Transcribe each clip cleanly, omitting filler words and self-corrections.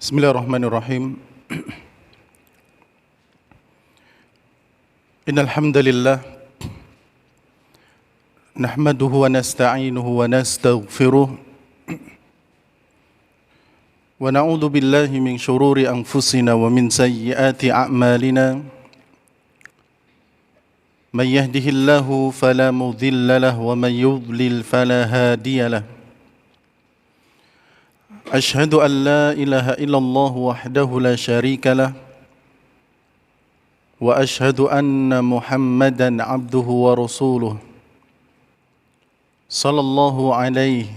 Bismillahirrahmanirrahim. Innal hamdalillah nahmaduhu wa nasta'inuhu wa nastaghfiruh wa na'udzu billahi min shururi anfusina wa min sayyiati a'malina. Man yahdihillahu fala mudilla lahu wa man yudlil fala hadiya lahu. Ashhadu an la ilaha illallah wahdahu la syarika lah wa ashhadu anna Muhammadan abduhu wa rasuluh sallallahu alaihi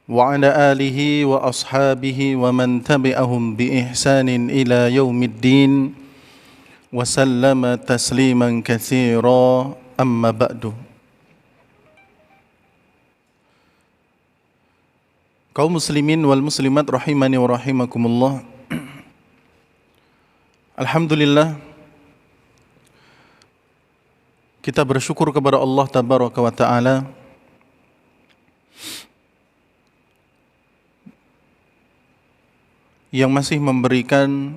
wa ala alihi wa ashabihi wa man tabi'ahum bi ihsanin ila yaumiddin wa sallama tasliman katsira, amma ba'du. Kaum muslimin wal muslimat rahimani wa rahimakumullah. Alhamdulillah, kita bersyukur kepada Allah tabaraka wa ta'ala yang masih memberikan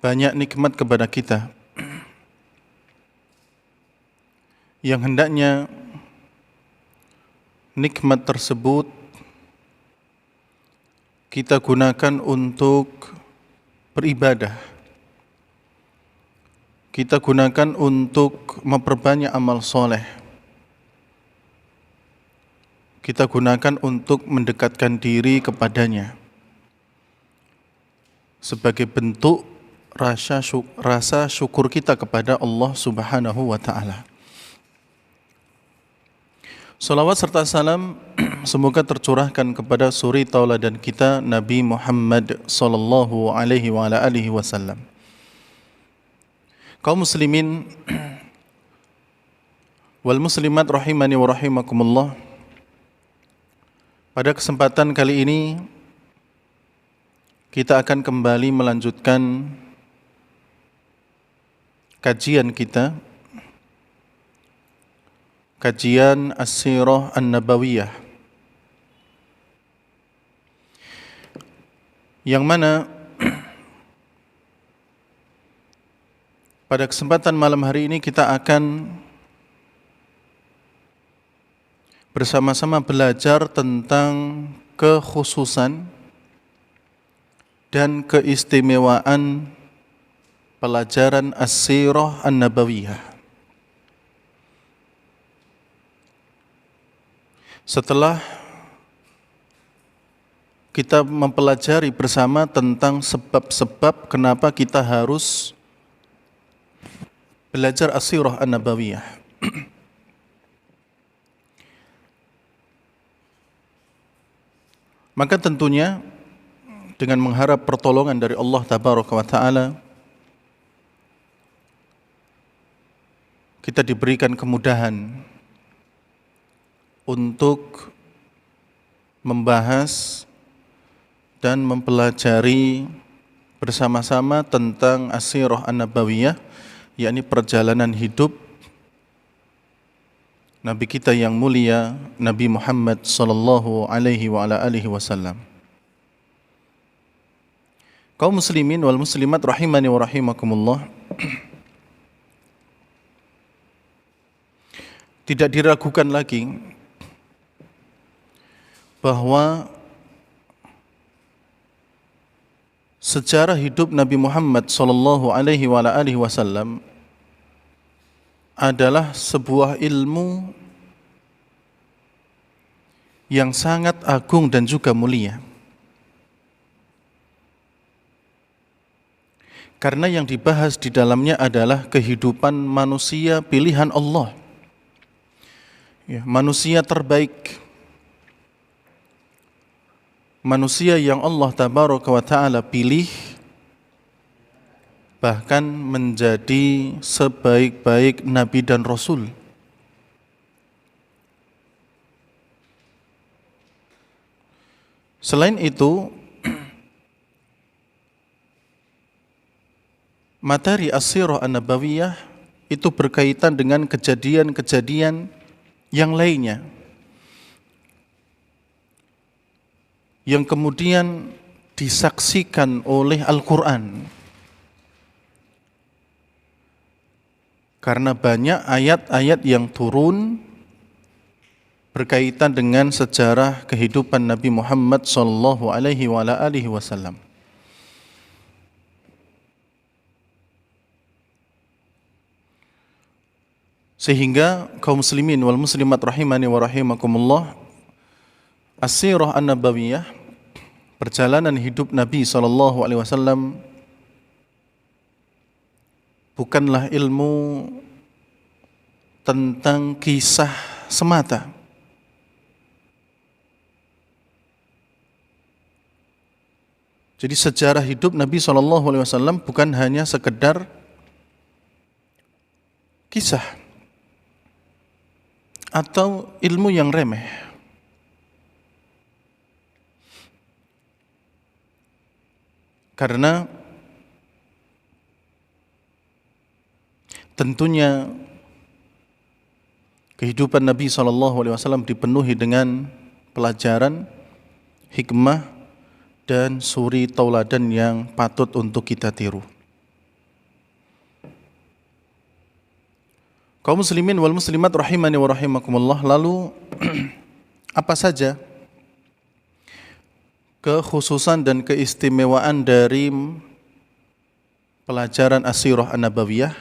banyak nikmat kepada kita, yang hendaknya nikmat tersebut kita gunakan untuk beribadah, kita gunakan untuk memperbanyak amal soleh, kita gunakan untuk mendekatkan diri kepadanya sebagai bentuk rasa syukur kita kepada Allah Subhanahu wa ta'ala. Salawat serta salam semoga tercurahkan kepada suri tauladan kita Nabi Muhammad sallallahu alaihi wa ala alihi wasallam. Kaum muslimin wal muslimat rahimani wa rahimakumullah. Pada kesempatan kali ini kita akan kembali melanjutkan kajian kita, kajian As-Sirah An-Nabawiyah, yang mana pada kesempatan malam hari ini kita akan bersama-sama belajar tentang kekhususan dan keistimewaan pelajaran As-Sirah An-Nabawiyah. Setelah kita mempelajari bersama tentang sebab-sebab kenapa kita harus belajar As-Sirah An-Nabawiyah, maka tentunya dengan mengharap pertolongan dari Allah Tabaraka wa Ta'ala, kita diberikan kemudahan untuk membahas dan mempelajari bersama-sama tentang As-Sirah An-Nabawiyah, yakni perjalanan hidup Nabi kita yang mulia, Nabi Muhammad sallallahu alaihi wa ala alihi wasallam. Kaum muslimin wal muslimat rahimani wa rahimakumullah. Tidak diragukan lagi bahwa sejarah hidup Nabi Muhammad sallallahu alaihi wa ala alihi wasallam adalah sebuah ilmu yang sangat agung dan juga mulia. Karena yang dibahas di dalamnya adalah kehidupan manusia pilihan Allah, manusia terbaik, manusia yang Allah Tabaraka wa Ta'ala pilih bahkan menjadi sebaik-baik Nabi dan Rasul. Selain itu, materi As-Sirah An-Nabawiyah itu berkaitan dengan kejadian-kejadian yang lainnya yang kemudian disaksikan oleh Al-Quran. Karena banyak ayat-ayat yang turun berkaitan dengan sejarah kehidupan Nabi Muhammad sallallahu alaihi wasallam. Sehingga kaum muslimin wal muslimat rahimani wa rahimakumullah, as-sirah an-nabawiyah, perjalanan hidup Nabi sallallahu alaihi wasallam, bukanlah ilmu tentang kisah semata. Jadi sejarah hidup Nabi SAW bukan hanya sekedar kisah atau ilmu yang remeh. Karena tentunya kehidupan Nabi SAW dipenuhi dengan pelajaran, hikmah, dan suri tauladan yang patut untuk kita tiru. Kaum muslimin wal muslimat rahimani wa rahimakumullah, lalu apa saja kekhususan dan keistimewaan dari pelajaran as-sirah an-nabawiyah?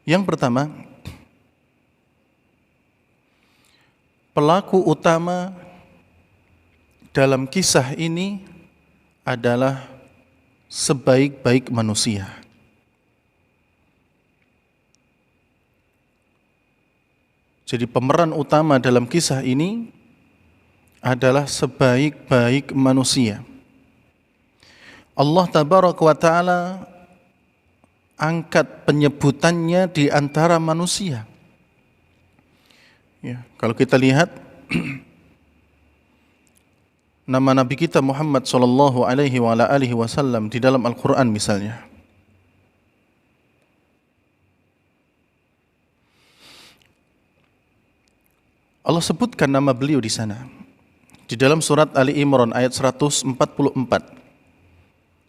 Yang pertama, pelaku utama dalam kisah ini adalah sebaik-baik manusia. Jadi pemeran utama dalam kisah ini adalah sebaik-baik manusia. Allah tabaraka wa ta'ala angkat penyebutannya di antara manusia. Ya, kalau kita lihat nama Nabi kita Muhammad sallallahu alaihi wasallam di dalam Al-Quran misalnya, Allah sebutkan nama beliau di sana. Di dalam surat Ali Imran ayat 144,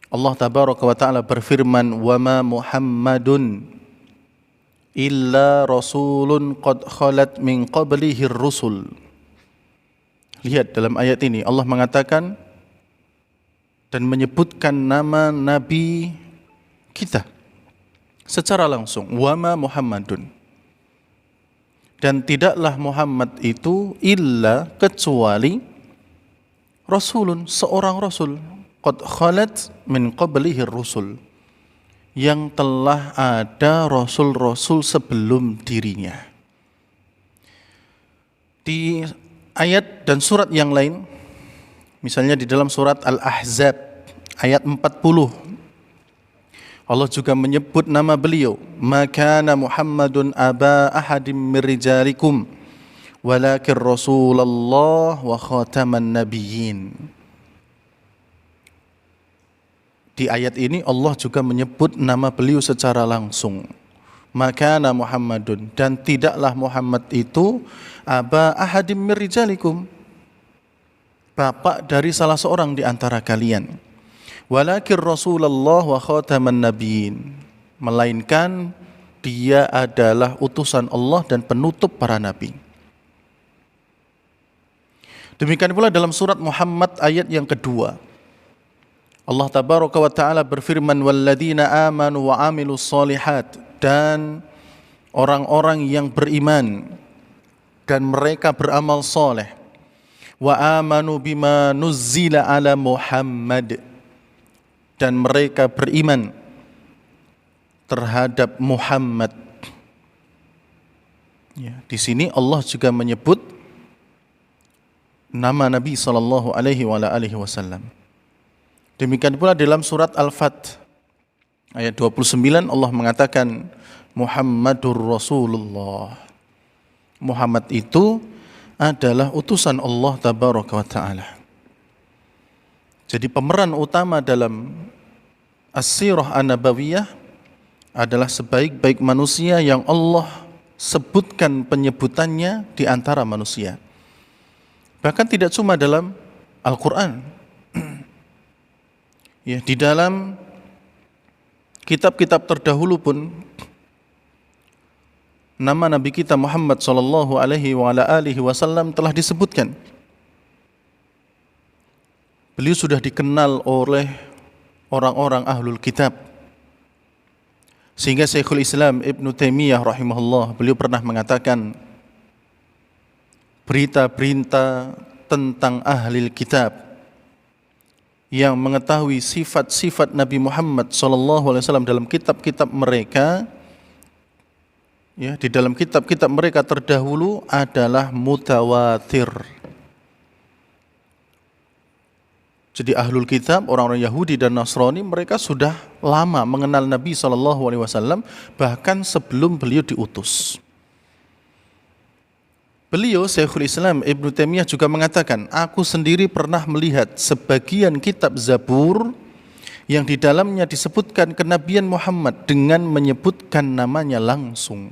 Allah tabaraka wa ta'ala berfirman, "Wa ma Muhammadun illa rasulun qad khalat min qablihi ar-rusul." Lihat dalam ayat ini Allah mengatakan dan menyebutkan nama Nabi kita secara langsung, wa ma Muhammadun, dan tidaklah Muhammad itu illa kecuali rasulun, seorang rasul, qad khalat min qablihi rusul, yang telah ada rasul-rasul sebelum dirinya. Di ayat dan surat yang lain, misalnya di dalam surat Al-Ahzab ayat 40, Allah juga menyebut nama beliau, "Ma kana Muhammadun aba ahadim min rijalikum walakin Rasulullah wa khataman nabiyyin." Di ayat ini Allah juga menyebut nama beliau secara langsung, "Makana Muhammadun," dan tidaklah Muhammad itu aba ahadim min rijalikum, bapak dari salah seorang di antara kalian, walakin Rasulullah wa khataman nabiyyin, melainkan dia adalah utusan Allah dan penutup para nabi. Demikian pula dalam surat Muhammad ayat yang kedua, Allah tabaraka wa ta'ala berfirman, "Walladzina amanu wa amilus solihat," dan orang-orang yang beriman dan mereka beramal soleh, wa amanu bima nuzzila ala Muhammad, dan mereka beriman terhadap Muhammad. Ya, di sini Allah juga menyebut nama Nabi sallallahu alaihi wasallam. Demikian pula dalam surat Al-Fath ayat 29 Allah mengatakan Muhammadur Rasulullah. Muhammad itu adalah utusan Allah tabaraka wa ta'ala. Jadi pemeran utama dalam as-sirah an-nabawiyah adalah sebaik-baik manusia yang Allah sebutkan penyebutannya di antara manusia. Bahkan tidak cuma dalam Al-Quran. Ya, di dalam kitab-kitab terdahulu pun nama Nabi kita Muhammad sallallahu alaihi wasallam telah disebutkan. Beliau sudah dikenal oleh orang-orang ahlul kitab. Sehingga Syekhul Islam Ibn Taimiyah rahimahullah, beliau pernah mengatakan, berita-berita tentang ahlul kitab yang mengetahui sifat-sifat Nabi Muhammad SAW dalam kitab-kitab mereka, ya, di dalam kitab-kitab mereka terdahulu adalah mutawatir. Jadi ahlul kitab, orang-orang Yahudi dan Nasrani, mereka sudah lama mengenal Nabi SAW, bahkan sebelum beliau diutus. Beliau, Syekhul Islam Ibn Taimiyah juga mengatakan, aku sendiri pernah melihat sebagian kitab Zabur yang di dalamnya disebutkan kenabian Muhammad dengan menyebutkan namanya langsung.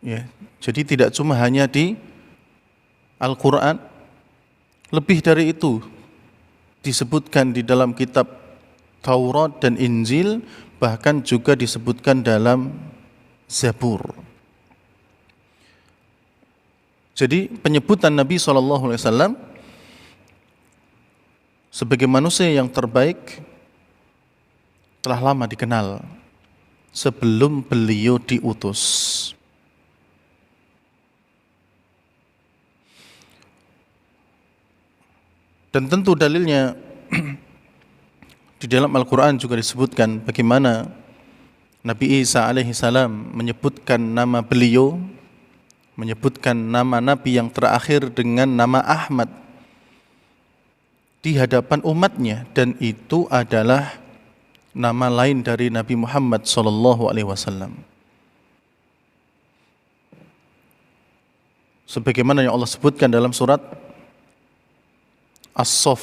Ya, jadi tidak cuma hanya di Al-Quran, lebih dari itu disebutkan di dalam kitab Taurat dan Injil, bahkan juga disebutkan dalam Zabur. Jadi penyebutan Nabi SAW sebagai manusia yang terbaik telah lama dikenal sebelum beliau diutus. Dan tentu dalilnya di dalam Al-Quran juga disebutkan bagaimana Nabi Isa alaihi salam menyebutkan nama beliau, menyebutkan nama Nabi yang terakhir dengan nama Ahmad di hadapan umatnya, dan itu adalah nama lain dari Nabi Muhammad SAW. Sebagaimana yang Allah sebutkan dalam surat As-Saff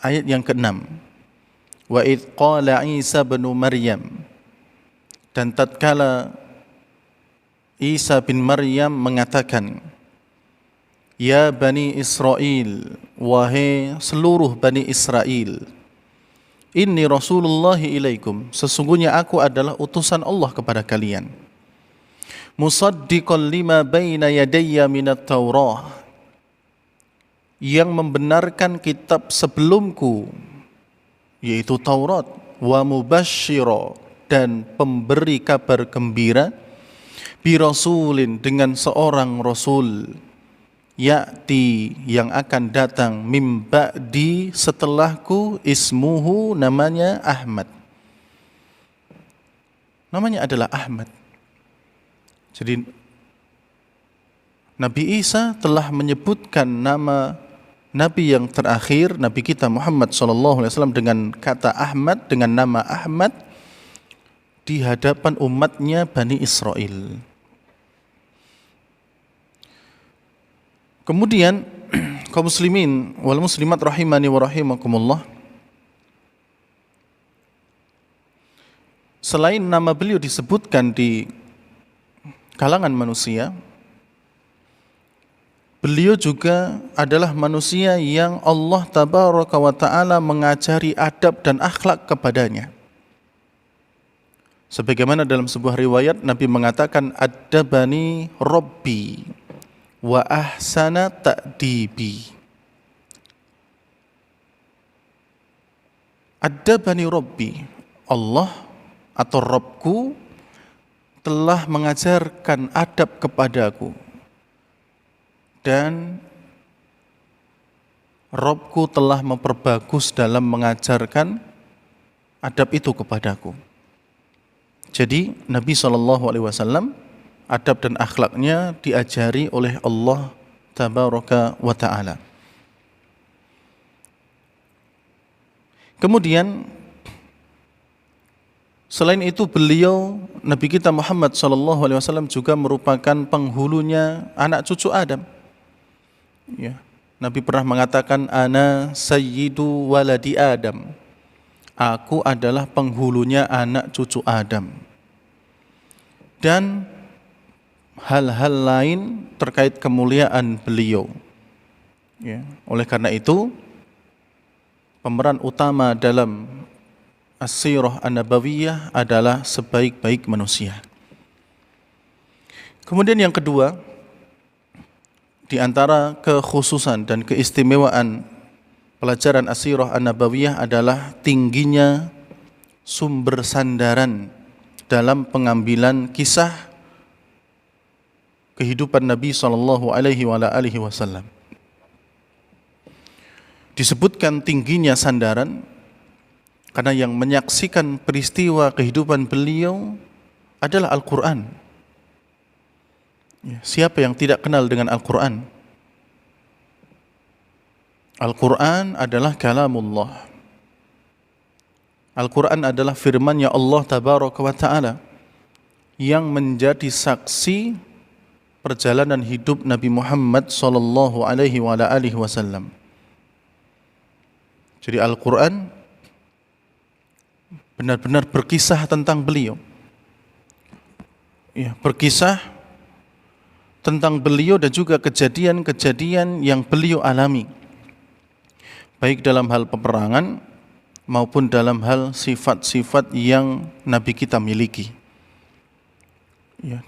ayat yang ke-6. Wa idh qala Isa bin Maryam, dan tatkala Isa bin Maryam mengatakan, ya Bani Israel, wahai seluruh Bani Israel, inni Rasulullah ilaikum, sesungguhnya aku adalah utusan Allah kepada kalian, musaddiqan lima baina yadayya minat Taurah, yang membenarkan kitab sebelumku, yaitu Taurat, wa mubashshira, dan pemberi kabar gembira, bi rasulin, dengan seorang rasul, ya'ti, yang akan datang, mim ba'di, setelahku, ismuhu, namanya Ahmad. Namanya adalah Ahmad. Jadi Nabi Isa telah menyebutkan nama Nabi yang terakhir, Nabi kita Muhammad SAW, dengan kata Ahmad, dengan nama Ahmad di hadapan umatnya Bani Israel. Kemudian kaum muslimin wal muslimat rahimani wa rahimakumullah, selain nama beliau disebutkan di kalangan manusia, beliau juga adalah manusia yang Allah tabaraka wa ta'ala mengajari adab dan akhlak kepadanya. Sebagaimana dalam sebuah riwayat Nabi mengatakan, addabani Rabbi wa ahsana ta'dibi. Addabani Rabbi, Allah atau Rabbku telah mengajarkan adab kepadaku, dan Rabbku telah memperbagus dalam mengajarkan adab itu kepadaku. Jadi Nabi SAW, adab dan akhlaknya diajari oleh Allah tabaraka wa ta'ala. Kemudian selain itu, beliau, Nabi kita Muhammad SAW, juga merupakan penghulunya anak cucu Adam. Ya, Nabi pernah mengatakan, ana sayyidu waladi Adam, aku adalah penghulunya anak cucu Adam. Dan hal-hal lain terkait kemuliaan beliau, Ya, oleh karena itu pemeran utama dalam As-Sirah An-Nabawiyah adalah sebaik-baik manusia. Kemudian yang kedua, di antara kekhususan dan keistimewaan pelajaran As-Sirah An-Nabawiyah adalah tingginya sumber sandaran dalam pengambilan kisah kehidupan Nabi sallallahu alaihi wasallam. Disebutkan tingginya sandaran karena yang menyaksikan peristiwa kehidupan beliau adalah Al-Quran. Siapa yang tidak kenal dengan Al-Quran? Al-Quran adalah kalamullah. Al-Quran adalah firman-Nya Allah Tabaraka wa Ta'ala yang menjadi saksi perjalanan hidup Nabi Muhammad sallallahu alaihi wasallam. Jadi Al-Quran benar-benar berkisah tentang beliau. Ya, berkisah tentang beliau dan juga kejadian-kejadian yang beliau alami, baik dalam hal peperangan maupun dalam hal sifat-sifat yang Nabi kita miliki. Ya,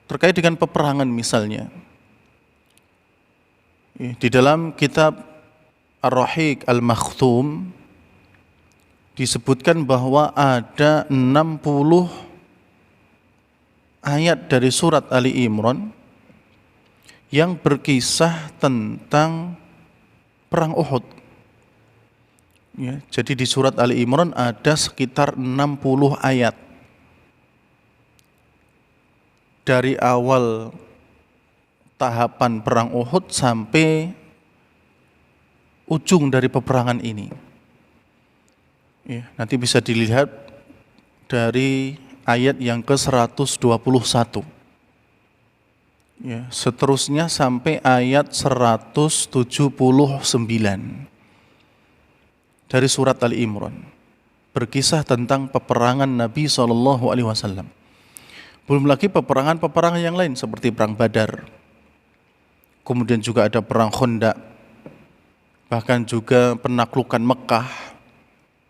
terkait dengan peperangan misalnya, ya, di dalam kitab Ar-Rahiq Al-Makhtum disebutkan bahwa ada 60 ayat dari surat Ali Imran yang berkisah tentang perang Uhud. Ya, jadi di surat Ali Imran ada sekitar 60 ayat. Dari awal tahapan perang Uhud sampai ujung dari peperangan ini. Ya, nanti bisa dilihat dari ayat yang ke-121. Ya, seterusnya sampai ayat 179 dari surat Ali Imran, berkisah tentang peperangan Nabi SAW. Belum lagi peperangan-peperangan yang lain seperti perang Badar, kemudian juga ada perang Khandaq, bahkan juga penaklukan Mekah.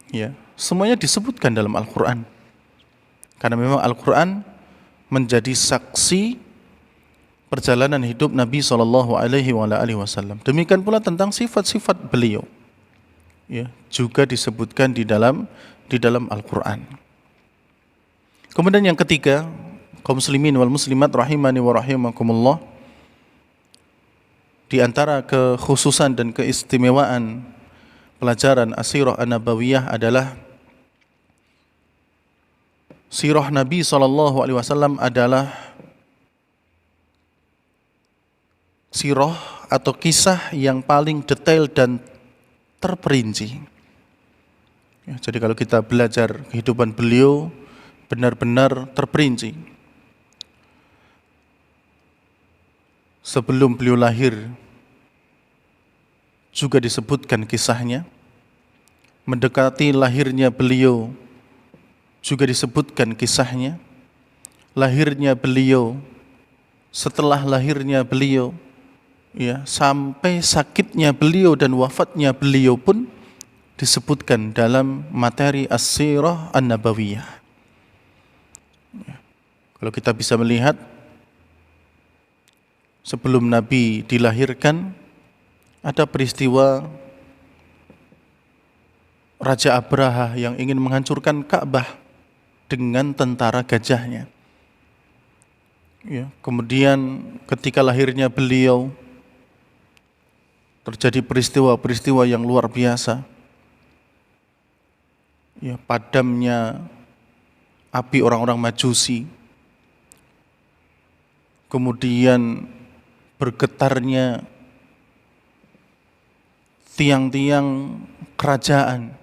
Ya, semuanya disebutkan dalam Al-Quran. Karena memang Al-Quran menjadi saksi perjalanan hidup Nabi SAW. Demikian pula tentang sifat-sifat beliau. Ya, juga disebutkan di dalam Al-Quran. Kemudian yang ketiga, kaum muslimin wal muslimat rahimani wa rahimakumullah, di antara kekhususan dan keistimewaan pelajaran As-Sirah An-Nabawiyah adalah sirah Nabi SAW adalah sirah atau kisah yang paling detail dan terperinci. Ya, jadi kalau kita belajar kehidupan beliau benar-benar terperinci. Sebelum beliau lahir juga disebutkan kisahnya. Mendekati lahirnya beliau juga disebutkan kisahnya. Lahirnya beliau, setelah lahirnya beliau, ya, sampai sakitnya beliau dan wafatnya beliau pun disebutkan dalam materi As-Sirah An-Nabawiyah. Ya, kalau kita bisa melihat sebelum Nabi dilahirkan ada peristiwa Raja Abraha yang ingin menghancurkan Ka'bah dengan tentara gajahnya. Ya, kemudian ketika lahirnya beliau terjadi peristiwa-peristiwa yang luar biasa. Ya, padamnya api orang-orang Majusi. Kemudian bergetarnya tiang-tiang kerajaan.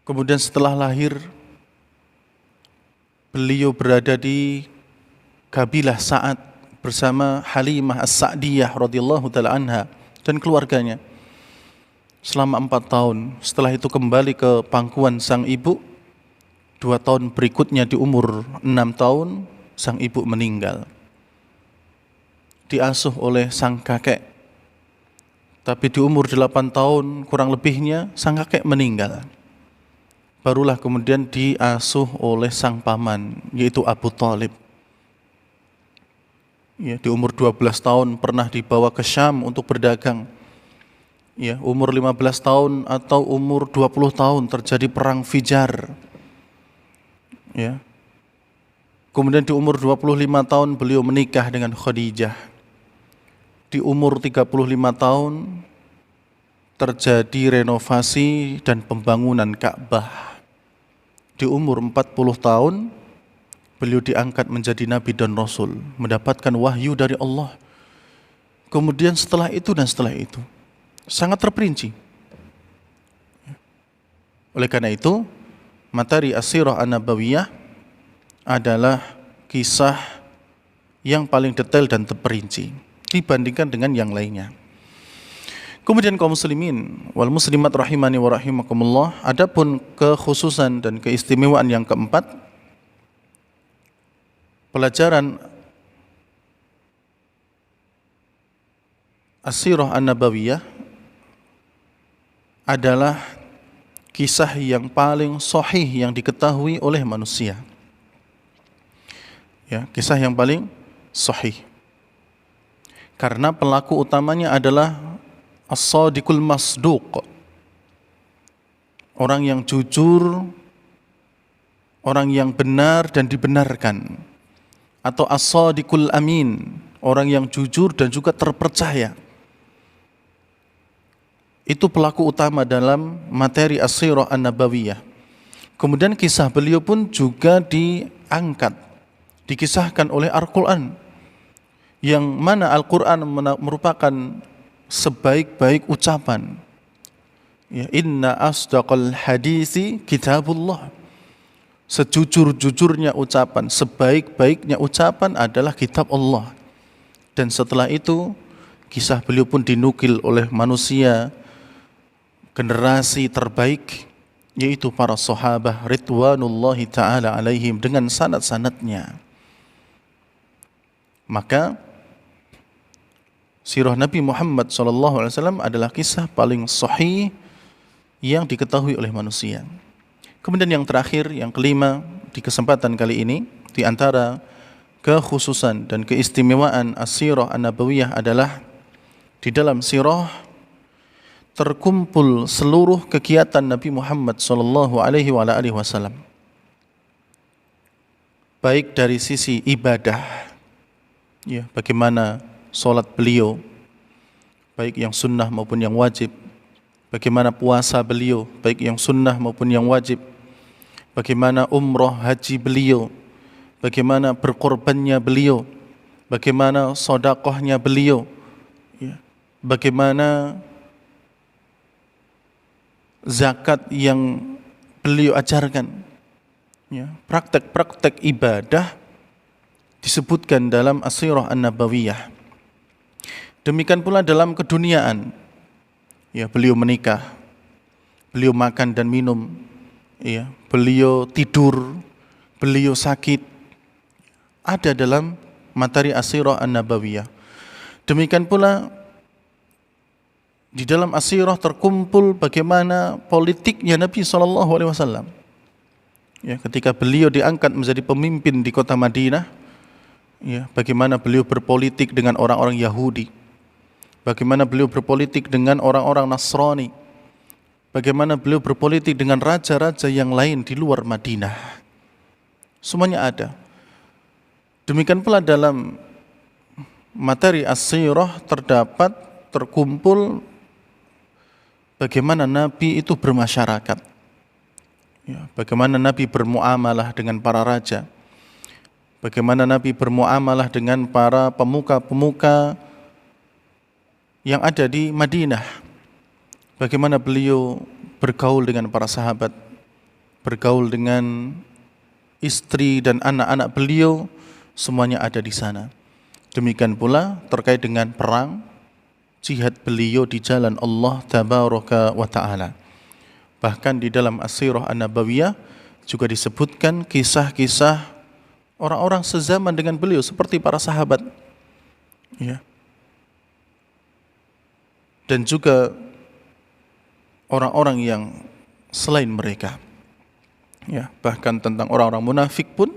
Kemudian setelah lahir, beliau berada di kabilah Sa'ad bersama Halimah As-Sa'diyah radhiyallahu taala anha dan keluarganya selama 4 tahun. Setelah itu kembali ke pangkuan sang ibu. 2 tahun berikutnya di umur 6 tahun sang ibu meninggal. diasuh oleh sang kakek. Tapi di umur 8 tahun kurang lebihnya sang kakek meninggal. Barulah kemudian diasuh oleh sang paman, yaitu Abu Thalib. Ya, di umur 12 tahun pernah dibawa ke Syam untuk berdagang. Ya, umur 15 tahun atau umur 20 tahun terjadi perang Fijar. Ya. Kemudian di umur 25 tahun beliau menikah dengan Khadijah. Di umur 35 tahun terjadi renovasi dan pembangunan Ka'bah. Di umur 40 tahun beliau diangkat menjadi nabi dan rasul, mendapatkan wahyu dari Allah. Kemudian setelah itu dan setelah itu sangat terperinci. Oleh karena itu, materi As-Sirah An-Nabawiyah adalah kisah yang paling detail dan terperinci dibandingkan dengan yang lainnya. Kemudian kaum muslimin wal muslimat rahimani wa rahimakumullah, adapun kekhususan dan keistimewaan yang keempat, pelajaran As-Sirah An-Nabawiyah adalah kisah yang paling sahih yang diketahui oleh manusia. Ya, kisah yang paling sahih. Karena pelaku utamanya adalah As-Sadiqul Masduq, orang yang jujur, orang yang benar dan dibenarkan. Atau As-Sadiqul Amin, orang yang jujur dan juga terpercaya. Itu pelaku utama dalam materi As-Sirah An-Nabawiyah. Kemudian kisah beliau pun juga diangkat, dikisahkan oleh Al-Quran, yang mana Al-Quran merupakan sebaik-baik ucapan. Ya, inna asdaqal hadisi kitabullah. Sejujur-jujurnya ucapan, sebaik-baiknya ucapan adalah kitab Allah. Dan setelah itu kisah beliau pun dinukil oleh manusia generasi terbaik, yaitu para sahabat ridwanullahi ta'ala alaihim dengan sanad-sanadnya. Maka sirah Nabi Muhammad SAW adalah kisah paling sahih yang diketahui oleh manusia. Kemudian yang terakhir, yang kelima di kesempatan kali ini, di antara kekhususan dan keistimewaan As-Sirah An-Nabawiyah adalah di dalam sirah terkumpul seluruh kegiatan Nabi Muhammad SAW, baik dari sisi ibadah, ya, bagaimana sholat beliau, baik yang sunnah maupun yang wajib, bagaimana puasa beliau, baik yang sunnah maupun yang wajib, bagaimana umroh haji beliau, bagaimana berkorbannya beliau, bagaimana sedekahnya beliau, ya, bagaimana zakat yang beliau ajarkan, ya, praktek-praktek ibadah disebutkan dalam As-Sirah An-Nabawiyah. Demikian pula dalam keduniaan, ya, beliau menikah, beliau makan dan minum, ya, beliau tidur, beliau sakit, ada dalam materi As-Sirah An-Nabawiyah. Demikian pula di dalam As-Sirah terkumpul bagaimana politiknya Nabi SAW. Ya, ketika beliau diangkat menjadi pemimpin di kota Madinah, ya, bagaimana beliau berpolitik dengan orang-orang Yahudi, bagaimana beliau berpolitik dengan orang-orang Nasrani, bagaimana beliau berpolitik dengan raja-raja yang lain di luar Madinah. Semuanya ada. Demikian pula dalam materi As-Sirah terkumpul bagaimana Nabi itu bermasyarakat, ya, bagaimana Nabi bermuamalah dengan para raja, bagaimana Nabi bermuamalah dengan para pemuka-pemuka yang ada di Madinah, bagaimana beliau bergaul dengan para sahabat, bergaul dengan istri dan anak-anak beliau, semuanya ada di sana. Demikian pula terkait dengan perang, jihad beliau di jalan Allah Tabaraka wa Ta'ala. Bahkan di dalam As-Sirah An-Nabawiyah juga disebutkan kisah-kisah orang-orang sezaman dengan beliau seperti para sahabat, ya. Dan juga orang-orang yang selain mereka. Ya, bahkan tentang orang-orang munafik pun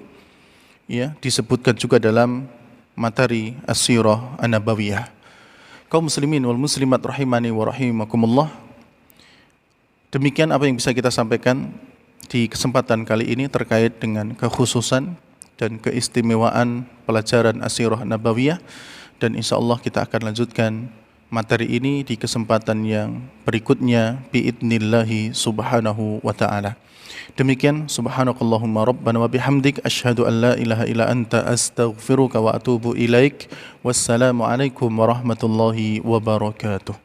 ya disebutkan juga dalam materi As-Sirah An-Nabawiyah. Kaum muslimin wal muslimat rahimani wa rahimakumullah. Demikian apa yang bisa kita sampaikan di kesempatan kali ini terkait dengan kekhususan dan keistimewaan pelajaran As-Sirah An-Nabawiyah, dan insyaallah kita akan lanjutkan materi ini di kesempatan yang berikutnya biidnillahi subhanahu wa ta'ala. Demikian, subhanakallahumma rabbana wa bihamdik asyhadu an la ilaha illa anta astaghfiruka wa atubu ilaik. Wassalamu alaikum warahmatullahi wabarakatuh.